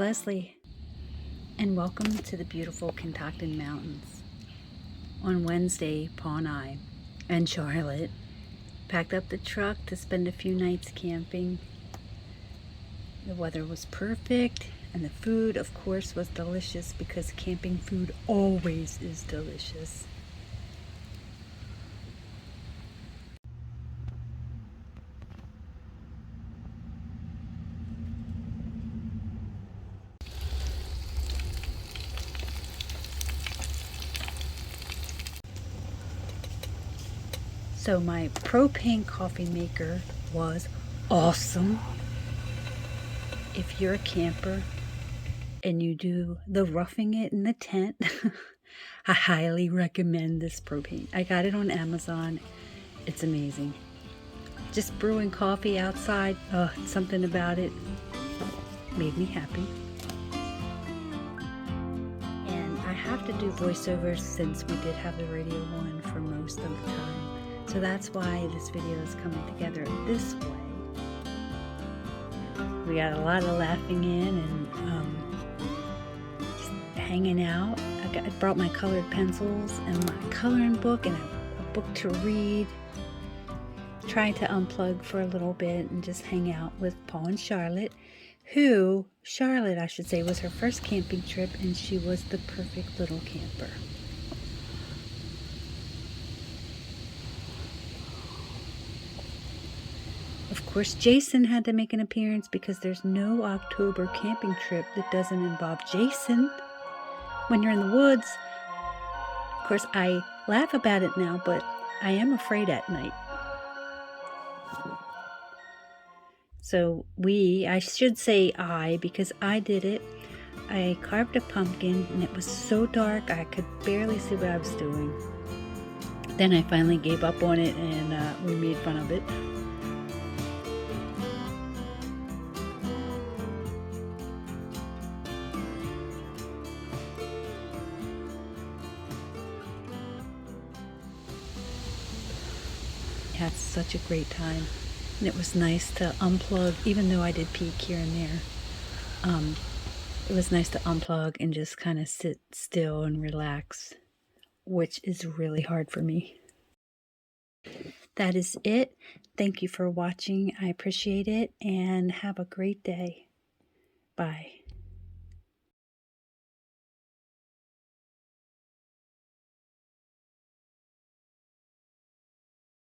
Leslie, and welcome to the beautiful Kentucky Mountains. On Wednesday, Paul and Charlotte packed up the truck to spend a few nights camping. The weather was perfect, and the food, of course, was delicious because camping food always is delicious. So my propane coffee maker was awesome. If you're a camper and you do the roughing it in the tent, I highly recommend this propane. I got it on Amazon. It's amazing. Just brewing coffee outside, something about it made me happy. And I have to do voiceovers since we did have the radio on for most of the time. So that's why this video is coming together this way. We got a lot of laughing in and just hanging out. I brought my colored pencils and my coloring book and a book to read. Trying to unplug for a little bit and just hang out with Paul and Charlotte, Charlotte, I should say, was her first camping trip, and she was the perfect little camper. Of course, Jason had to make an appearance because there's no October camping trip that doesn't involve Jason when you're in the woods. Of course, I laugh about it now, but I am afraid at night. So I should say because I did it. I carved a pumpkin and it was so dark I could barely see what I was doing. Then I finally gave up on it and we made fun of it. Had such a great time, and it was nice to unplug, even though I did peek here and there. It was nice to unplug and just kind of sit still and relax, which is really hard for me. That is it. Thank you for watching. I appreciate it, and have a great day. Bye.